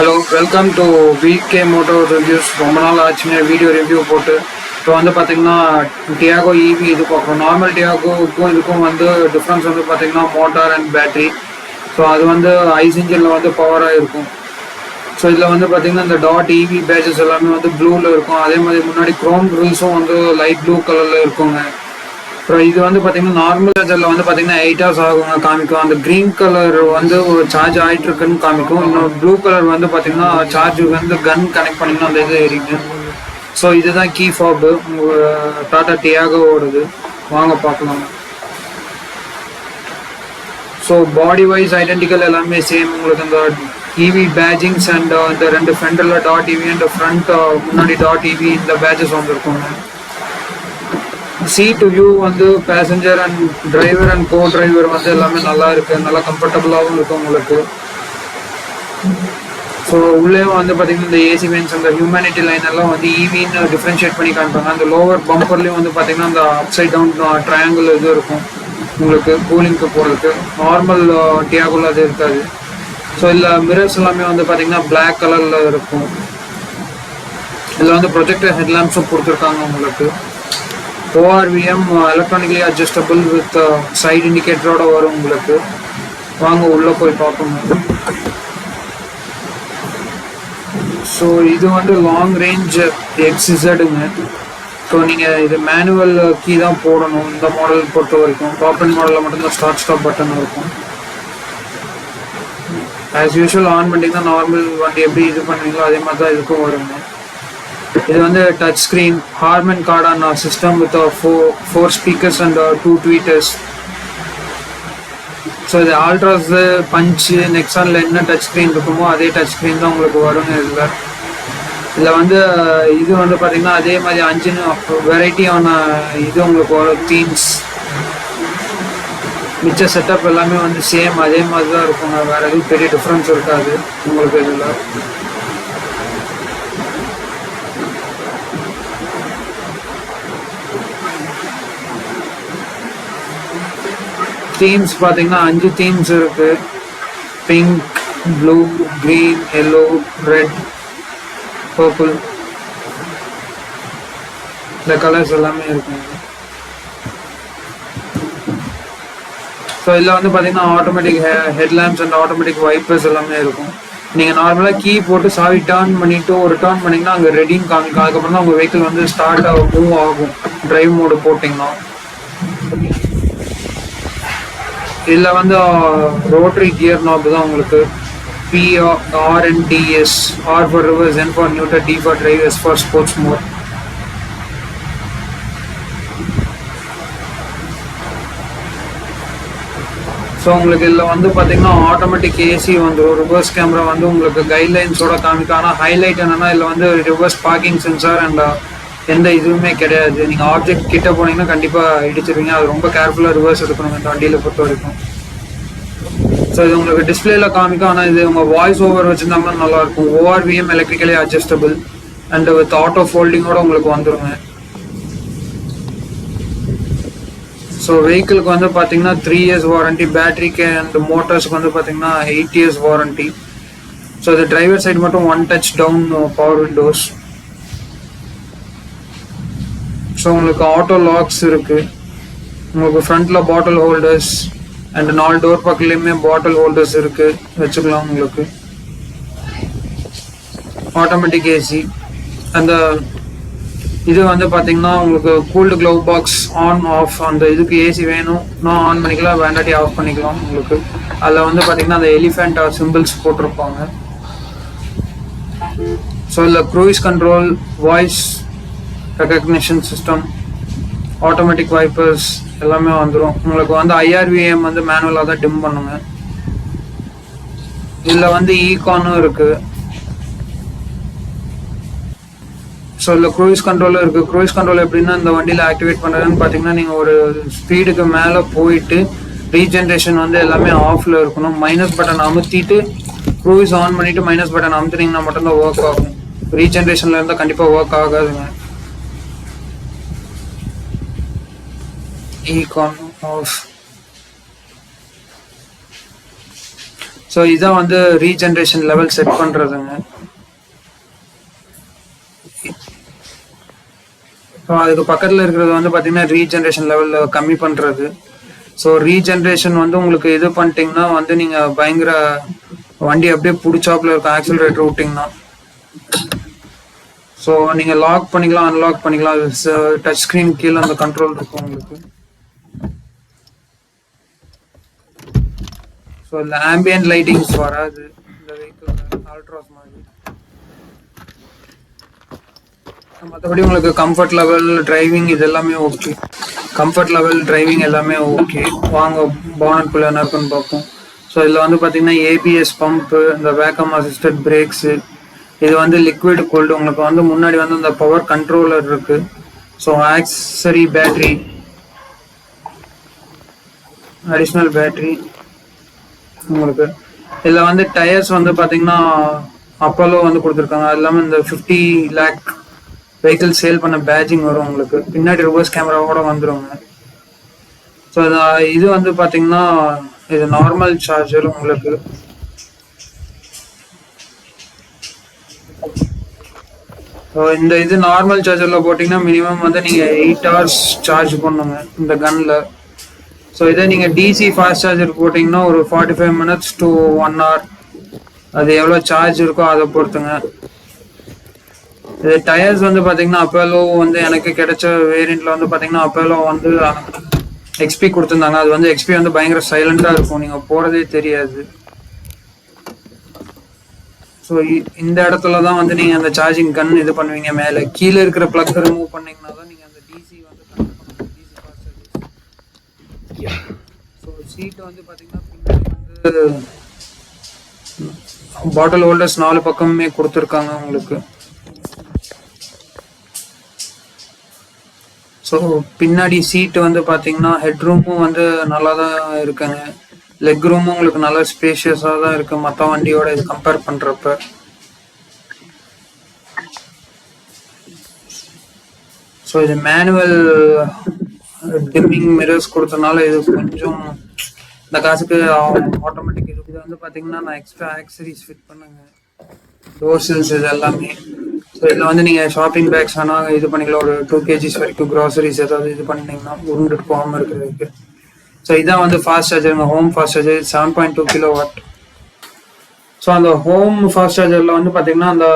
Hello, welcome to VK moto reviews. ரொம்ப நாள் ஆச்சுங்க வீடியோ ரிவ்யூ போட்டு. இப்போ வந்து பார்த்தீங்கன்னா டியாகோ இவி இது பார்க்குறோம். நார்மல் டியாகோக்கும் இதுக்கும் வந்து டிஃப்ரென்ஸ் வந்து பார்த்தீங்கன்னா மோட்டார் அண்ட் பேட்ரி. ஸோ அது வந்து ஐஸ் இன்ஜினில் வந்து பவராக இருக்கும். ஸோ இதில் வந்து பார்த்தீங்கன்னா இந்த டாட் இவி பேட்சஸ் எல்லாமே வந்து ப்ளூவில் இருக்கும். அதே மாதிரி முன்னாடி க்ரோம் கிரில்ஸும் வந்து லைட் ப்ளூ கலரில் இருக்குங்க. அப்புறம் இது வந்து பார்த்தீங்கன்னா நார்மல் சார்ஜரில் வந்து பார்த்தீங்கன்னா 8 hours ஆகுங்க காமிக்கும். அந்த க்ரீன் கலர் வந்து ஒரு சார்ஜ் ஆகிட்டு இருக்குன்னு காமிக்கும். இன்னும் ப்ளூ கலர் வந்து பார்த்தீங்கன்னா சார்ஜ் வந்து கன் கனெக்ட் பண்ணிங்கன்னா அந்த இது எரிக்கும். ஸோ இதுதான் கீ ஃபாப் டாடா டியாகோவோடது. வாங்க பார்க்கலாம். ஸோ பாடி வைஸ் ஐடென்டிக்கல் எல்லாமே சேம். உங்களுக்கு இந்த இவி பேஜிங்ஸ் அண்ட் இந்த ரெண்டு ஃப்ரண்டில் டாட் இவி அண்ட் ஃப்ரண்ட் முன்னாடி டாட் இவி இந்த பேஜஸ் வந்துருக்குங்க. சீட் வியூ வந்து passenger and driver and go driver வந்து எல்லாமே நல்லா இருக்கு, நல்லா கம்ஃபர்டபுளாகவும் இருக்கு உங்களுக்கு. ஸோ உள்ளே வந்து பார்த்தீங்கன்னா இந்த ஏசி வென்ஸ் அந்த ஹியூமனிட்டி லைன் எல்லாம் வந்து ஈவின்னு டிஃப்ரென்ஷியேட் பண்ணி காமிப்பாங்க. அந்த லோவர் பம்பர்லேயும் வந்து பார்த்தீங்கன்னா அந்த அப்சைட் டவுன் ட்ரையாங்கிள் இது இருக்கும் உங்களுக்கு கூலிங்க்கு போகிறதுக்கு. நார்மல் டியாகோல அது இருக்காது. ஸோ இதில் மிரர்ஸ் எல்லாமே வந்து பார்த்தீங்கன்னா பிளாக் கலரில் இருக்கும். இதில் வந்து ப்ரொஜெக்டர் ஹெட்லாம்ப்ஸும் கொடுத்துருக்காங்க உங்களுக்கு. ORVM electronically adjustable with side இண்டிகேட்டரோட வரும் உங்களுக்கு. வாங்க உள்ளே போய் பார்க்கணும். ஸோ இது வந்து லாங் ரேஞ்ச் XZங்க. ஸோ நீங்கள் இது மேனுவல் கீ தான் போடணும் இந்த மாடல் பொறுத்த வரைக்கும். டாப் அண்ட் மாடலில் மட்டும்தான் ஸ்டார்ட் ஸ்டாப் பட்டன் இருக்கும். ஆஸ் யூஷுவல் ஆன் பண்ணிங்கன்னா நார்மல் வண்டி எப்படி இது பண்ணுவீங்களோ அதே மாதிரி தான் இதுக்கும் வருங்க. இது வந்து touch screen Harman Kardon system with four speakers and 2 tweeters. So இது ஆல்ட்ராஸ் பஞ்சு நெக்ஸானில் என்ன டச் ஸ்க்ரீன் இருக்குமோ அதே டச் ஸ்க்ரீன் தான் உங்களுக்கு வருங்க. இதில் வந்து இது வந்து பார்த்தீங்கன்னா அதே மாதிரி 5 வெரைட்டியான இது உங்களுக்கு வரும் தீம்ஸ். மிச்ச செட்டப் எல்லாமே வந்து சேம் அதே மாதிரி தான் இருக்குங்க. வேறு எதுவும் பெரிய டிஃப்ரென்ஸ் இருக்காது உங்களுக்கு. இதில் தீம்ஸ் பார்த்தீங்கன்னா 5 தீம்ஸ் இருக்கு. Pink, blue, green, yellow, red, purple. இந்த கலர்ஸ் எல்லாமே இருக்குங்க. ஸோ இதில் வந்து பார்த்தீங்கன்னா automatic headlamps and automatic vipers எல்லாமே இருக்கும். நீங்கள் நார்மலாக கீ போட்டு சாவி டர்ன் பண்ணிவிட்டு ஒரு டர்ன் பண்ணிங்கன்னா அங்கே ரெடின்னு காமிக்கும். அதுக்கப்புறம் தான் உங்கள் வெஹிக்கிள் வந்து ஸ்டார்ட் மூவ் ஆகும் டிரைவ் மோடு போட்டிங்கன்னா. இதில் வந்து ரோட்டரி கியர் நாப் தான் உங்களுக்கு. PRNDS, R for reverse, N for neutral, D for drive, S for sports mode. So உங்களுக்கு இதில் வந்து பார்த்தீங்கன்னா ஆட்டோமேட்டிக் ஏசி வந்துடும். ரிவர்ஸ் கேமரா வந்து உங்களுக்கு கைட்லைன்ஸோட காமிக்கும். ஆனால் ஹைலைட் என்னென்னா இதில் வந்து ரிவர்ஸ் பார்க்கிங் சென்சார் அண்ட் எந்த இதுவுமே கிடையாது. நீங்கள் ஆப்ஜெக்ட் கிட்ட போனீங்கன்னா கண்டிப்பாக இடிச்சிருவீங்க. அது ரொம்ப கேர்ஃபுல்லாக ரிவர்ஸ் எடுக்கணும் இந்த வண்டியில் பொறுத்த வரைக்கும். ஸோ இது உங்களுக்கு டிஸ்பிளேல காமிக்கும். ஆனால் இது உங்கள் வாய்ஸ் ஓவர் வச்சுருந்தாங்கன்னா நல்லாயிருக்கும். ORVM electrically adjustable and with auto ஃபோல்டிங்கோட உங்களுக்கு வந்துடுங்க. ஸோ வெஹிக்கிளுக்கு வந்து பார்த்தீங்கன்னா 3 years வாரண்டி. பேட்டரிக்கு அண்ட் மோட்டர்ஸ்க்கு வந்து பார்த்தீங்கன்னா 8 years வாரண்டி. ஸோ இது டிரைவர் சைடு மட்டும் 1 touch down power windows. So உங்களுக்கு ஆட்டோ லாக்ஸ் இருக்குது. உங்களுக்கு ஃப்ரண்ட்டில் பாட்டில் ஹோல்டர்ஸ் அண்ட் 4 டோர் பக்கத்துலேயுமே பாட்டில் ஹோல்டர்ஸ் இருக்குது, வச்சுக்கலாம் உங்களுக்கு. Automatic AC. அந்த இது வந்து பார்த்தீங்கன்னா உங்களுக்கு cooled glove box on off. அந்த இதுக்கு ஏசி வேணும்னா ஆன் பண்ணிக்கலாம், வேண்டாட்டி ஆஃப் பண்ணிக்கலாம் உங்களுக்கு. அதில் வந்து பார்த்தீங்கன்னா அந்த எலிஃபெண்ட் சிம்பிள்ஸ் போட்டிருப்பாங்க. ஸோ இதில் cruise control, voice recognition system, automatic vipers எல்லாமே வந்துடும் உங்களுக்கு. வந்து IRVM வந்து மேனுவலாக தான் டிம் பண்ணுங்க. இதில் வந்து ஈகானும் இருக்குது. ஸோ இதில் க்ரூயிஸ் கண்ட்ரோலும் இருக்குது. க்ரூயிஸ் கண்ட்ரோல் எப்படின்னா இந்த வண்டியில் ஆக்டிவேட் பண்ணுறதுன்னு பார்த்தீங்கன்னா நீங்கள் ஒரு ஸ்பீடுக்கு மேலே போயிட்டு ரீஜென்ரேஷன் வந்து எல்லாமே ஆஃபில் இருக்கணும். மைனஸ் பட்டன் அமுத்திட்டு க்ரூயிஸ் ஆன் பண்ணிவிட்டு மைனஸ் பட்டன் அமுத்துனீங்கன்னா மட்டும்தான் ஒர்க் ஆகும். ரீஜென்ரேஷனில் இருந்தால் கண்டிப்பாக ஒர்க் ஆகாதுங்க. econ off. ஸோ இதான் வந்து ரீஜென்ரேஷன் லெவல் செட் பண்ணுறதுங்க. ஸோ அதுக்கு பக்கத்தில் இருக்கிறது வந்து பார்த்தீங்கன்னா ரீஜென்ரேஷன் லெவலில் கம்மி பண்ணுறது. ஸோ ரீஜென்ரேஷன் வந்து உங்களுக்கு இது பண்ணிட்டீங்கன்னா வந்து நீங்கள் பயங்கர வண்டி அப்படியே பிடிச்சாப்புல இருக்கும் ஆக்சிலரேட்டர் விட்டிங்கன்னா. ஸோ நீங்கள் லாக் பண்ணிக்கலாம், அன்லாக் பண்ணிக்கலாம். டச் ஸ்க்ரீன் கீழே அந்த கண்ட்ரோல் இருக்கும் உங்களுக்கு. ஸோ இந்த ஆம்பியன்ட் லைட்டிங்ஸ் வராது இந்த வெஹிக்கிள் அல்ட்ராஸ் மாதிரி. மற்றபடி உங்களுக்கு கம்ஃபர்ட் லெவல் டிரைவிங் இது எல்லாமே ஓகே. கம்ஃபர்ட் லெவல் டிரைவிங் எல்லாமே ஓகே. வாங்க பானட்குள்ளே என்ன இருக்குன்னு பார்ப்போம். ஸோ இதில் வந்து பார்த்தீங்கன்னா ஏபிஎஸ் பம்ப்பு, இந்த வேக்கம் அசிஸ்டட் பிரேக்ஸு, இது வந்து லிக்விட் கோல்டு. உங்களுக்கு வந்து முன்னாடி வந்து இந்த பவர் கண்ட்ரோலர் இருக்குது. ஸோ ஆக்சரி பேட்ரி, அடிஷ்னல் பேட்ரி உங்களுக்கு. இதில் வந்து டயர்ஸ் வந்து பார்த்தீங்கன்னா அப்போலோ வந்து கொடுத்துருக்காங்க. அது இல்லாமல் இந்த 50 lakh வெஹிக்கிள் சேல் பண்ண பேட்ஜிங் வரும் உங்களுக்கு. பின்னாடி ரிவர்ஸ் கேமராவோட வந்துடுங்க. ஸோ இது வந்து பார்த்தீங்கன்னா இது நார்மல் சார்ஜர் உங்களுக்கு. ஸோ இந்த இது நார்மல் சார்ஜரில் போட்டிங்கன்னா மினிமம் வந்து நீங்கள் 8 hours சார்ஜ் பண்ணுங்க இந்த கன்னில். ஸோ இதே நீங்கள் டிசி ஃபாஸ்ட் சார்ஜர் போட்டிங்கன்னா ஒரு 45 minutes to 1 hour, அது எவ்வளோ சார்ஜ் இருக்கோ அதை பொறுத்துங்க. இது டயர்ஸ் வந்து பார்த்தீங்கன்னா அப்போலோ வந்து எனக்கு கிடைச்ச வேரியண்ட்டில் வந்து பார்த்தீங்கன்னா அப்போலோ வந்து எக்ஸ்பி கொடுத்துருந்தாங்க. அது வந்து எக்ஸ்பி வந்து பயங்கர சைலண்டாக இருக்கும், நீங்கள் போகிறதே தெரியாது. ஸோ இந்த இடத்துல தான் வந்து நீங்கள் அந்த சார்ஜிங் கன் இது பண்ணுவீங்க. மேலே கீழே இருக்கிற ப்ளக் ரிமூவ் பண்ணிங்கன்னா தான் நீங்கள் அந்த டிசி வந்து கனெக்ட் பண்ணணும், டிசி ஃபாஸ்ட் சார்ஜஸ். ஸோ சீட்டு வந்து பார்த்தீங்கன்னா பின்னாடி வந்து பாட்டில் ஹோல்டர்ஸ் 4 பக்கமுமே கொடுத்துருக்காங்க உங்களுக்கு. ஸோ பின்னாடி சீட்டு வந்து பார்த்தீங்கன்னா ஹெட் ரூமும் வந்து நல்லா தான் இருக்குங்க. லெக் ரூமும் உங்களுக்கு நல்லா ஸ்பேஷியஸாக தான் இருக்குது மற்ற வண்டியோட இது கம்பேர் பண்ணுறப்ப. ஸோ இது மேனுவல் டிம்மிங் மிரர்ஸ் கொடுத்தனால இது கொஞ்சம் இந்த காசுக்கு ஆட்டோமேட்டிக். இது வந்து பார்த்தீங்கன்னா நான் எக்ஸ்ட்ரா ஆக்சரிஸ் ஃபிட் பண்ணுங்க, டோர்ஸில்ஸ் இது எல்லாமே. ஸோ இதில் வந்து நீங்கள் ஷாப்பிங் பேக்ஸ் வேணால் இது பண்ணிக்கலாம். ஒரு 2 kgs வரைக்கும் க்ராசரிஸ் ஏதாவது இது பண்ணிங்கன்னா உருண்டுட்டு போகாமல் இருக்கிறதுக்கு. ஸோ இதான் வந்து ஃபாஸ்ட் சார்ஜருங்க, home fast charger 7.2 kW. So அந்த ஹோம் ஃபாஸ்ட் சார்ஜரில் வந்து பார்த்தீங்கன்னா அந்த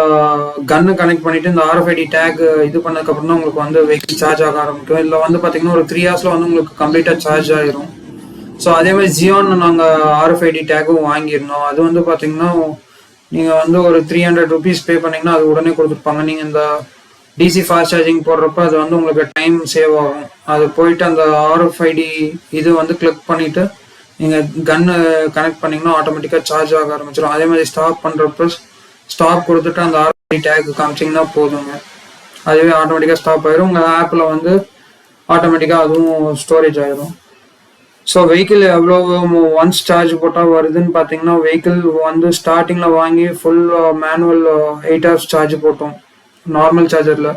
கன்னு கனெக்ட் பண்ணிவிட்டு இந்த RFID டேக் இது பண்ணதுக்கப்புறம் தான் உங்களுக்கு வந்து வெஹிக்கிள் சார்ஜ் ஆக ஆரம்பிக்கும். இதில் வந்து பார்த்தீங்கன்னா ஒரு 3 hours வந்து உங்களுக்கு கம்ப்ளீட்டாக சார்ஜ் ஆகிரும். ஸோ அதே மாதிரி ஜியோன் நாங்கள் RFID டேக்கும் வாங்கியிருந்தோம். அது வந்து பார்த்தீங்கன்னா நீங்கள் வந்து ஒரு 300 rupees பே பண்ணிங்கன்னா அது உடனே கொடுத்துருப்பாங்க. நீங்கள் இந்த டிசி ஃபாஸ்ட் சார்ஜிங் போடுறப்ப அது வந்து உங்களுக்கு டைம் சேவ் ஆகும். அது போயிட்டு அந்த RFID இது வந்து கிளிக் பண்ணிவிட்டு நீங்கள் கன்னு கனெக்ட் பண்ணிங்கன்னா ஆட்டோமேட்டிக்காக சார்ஜ் ஆக ஆரம்பிச்சிடும். அதே மாதிரி ஸ்டாப் பண்ணுறப்ப ஸ்டாப் கொடுத்துட்டு அந்த RFID டேக் காமிச்சிங்கன்னா போதுங்க, அதுவே ஆட்டோமேட்டிக்காக ஸ்டாப் ஆயிரும். உங்கள் ஆப்பில் வந்து ஆட்டோமேட்டிக்காக அதுவும் ஸ்டோரேஜ் ஆயிரும். ஸோ வெஹிக்கிள் எவ்வளோ ஒன்ஸ் சார்ஜ் போட்டால் வருதுன்னு பார்த்தீங்கன்னா வெஹிக்கிள் வந்து ஸ்டார்டிங்கில் வாங்கி ஃபுல் மேனுவல் 8 hours சார்ஜ் போட்டோம் நார்மல் சார்ஜரில்.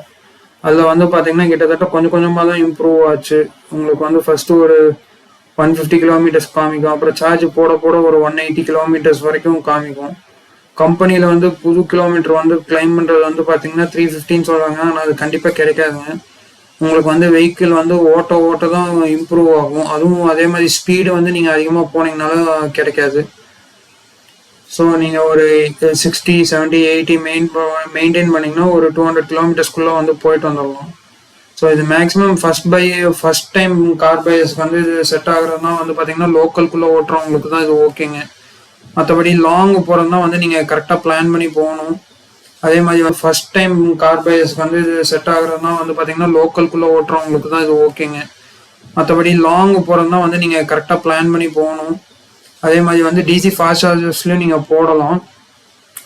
அதில் வந்து பார்த்தீங்கன்னா கிட்டத்தட்ட கொஞ்சம் கொஞ்சமாக தான் இம்ப்ரூவ் ஆச்சு. உங்களுக்கு வந்து ஃபஸ்ட்டு ஒரு 150 kilometers காமிக்கும், அப்புறம் சார்ஜ் போட போட ஒரு 180 kilometers வரைக்கும் காமிக்கும். கம்பெனியில் வந்து புது கிலோமீட்டர் வந்து கிளைம் பண்ணுறது வந்து பார்த்தீங்கன்னா 315 சொல்கிறாங்க. ஆனால் அது கண்டிப்பாக கிடைக்காதுங்க. உங்களுக்கு வந்து வெஹிக்கிள் வந்து ஓட்ட தான் இம்ப்ரூவ் ஆகும். அதுவும் அதே மாதிரி ஸ்பீடு வந்து நீங்கள் அதிகமாக போனீங்கனாலும் கிடைக்காது. ஸோ நீங்கள் ஒரு 60, 70, 80 மெயின்டைன் பண்ணிங்கன்னா ஒரு 200 kilometersக்குள்ளே வந்து போயிட்டு வந்துடலாம். ஸோ இது மேக்ஸிமம் ஃபஸ்ட் டைம் கார் பையர்ஸ்க்கு வந்து இது செட் ஆகுறதுனா வந்து பார்த்தீங்கன்னா லோக்கல்குள்ளே ஓட்டுறவங்களுக்கு தான் இது ஓகேங்க. மற்றபடி லாங் போகிறதுனா வந்து நீங்கள் கரெக்டாக பிளான் பண்ணி போகணும். அதே மாதிரி ஃபர்ஸ்ட் டைம் கார் பையர்ஸ்க்கு வந்து இது செட் ஆகுறதுனா வந்து பார்த்தீங்கன்னா லோக்கல்குள்ளே ஓட்டுறவங்களுக்கு தான் இது ஓகேங்க. மற்றபடி லாங் போகிறதுனா வந்து நீங்கள் கரெக்டாக பிளான் பண்ணி போகணும். அதே மாதிரி வந்து டிசி ஃபாஸ்ட் சார்ஜர்ஸ்லையும் நீங்கள் போடலாம்.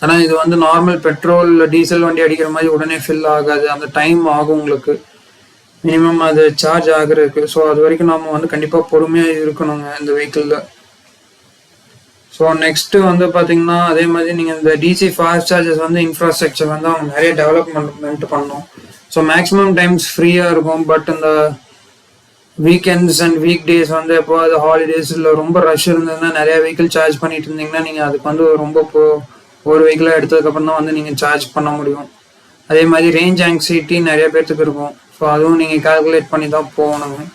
ஆனால் இது வந்து நார்மல் பெட்ரோல் டீசல் வண்டி அடிக்கிற மாதிரி உடனே ஃபில் ஆகாது, அந்த டைம் ஆகும் உங்களுக்கு மினிமம் அது சார்ஜ் ஆகுறதுக்கு. ஸோ அது வரைக்கும் நம்ம வந்து கண்டிப்பாக பொறுமையாக இருக்கணுங்க இந்த வெஹிக்கிளில். ஸோ நெக்ஸ்ட்டு வந்து பார்த்தீங்கன்னா அதே மாதிரி நீங்கள் இந்த டிசி ஃபாஸ்ட் சார்ஜஸ் வந்து இன்ஃப்ராஸ்ட்ரக்சர் வந்து அவங்க நிறைய டெவலப்மெண்ட் பண்ணணும். ஸோ மேக்ஸிமம் டைம்ஸ் ஃப்ரீயாக இருக்கும். பட் இந்த வீக்கெண்ட்ஸ் அண்ட் வீக் டேஸ் வந்து எப்போ அது ஹாலிடேஸ் இல்லை ரொம்ப ரஷ் இருந்ததுன்னா நிறைய வெஹிக்கிள் சார்ஜ் பண்ணிட்டு இருந்தீங்கன்னா நீங்கள் அதுக்கு வந்து ரொம்ப ஒரு வெஹிக்கிளாக எடுத்ததுக்கப்புறம் தான் வந்து நீங்கள் சார்ஜ் பண்ண முடியும். அதே மாதிரி ரேஞ்ச் ஆங்ஸைட்டி நிறைய பேர்த்துக்கு இருக்கும். ஸோ அதுவும் நீங்கள் கால்குலேட் பண்ணி தான் போகணும்.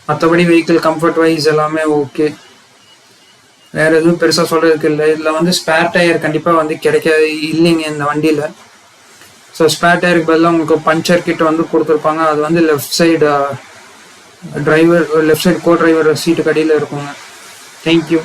மற்றபடி வெஹிக்கிள் கம்ஃபர்ட் வைஸ் எல்லாமே ஓகே, வேறு எதுவும் பெருசாக சொல்கிறதுக்கு இல்லை. இதில் வந்து ஸ்பேர் டயர் கண்டிப்பாக வந்து கிடைக்காது இல்லைங்க இந்த வண்டியில். ஸோ ஸ்பேர் டயருக்கு பதிலாக உங்களுக்கு பஞ்சர் கிட் வந்து கொடுத்துருப்பாங்க. அது வந்து left side driver left side co driver seat கடியில் இருக்குங்க. தேங்க்யூ.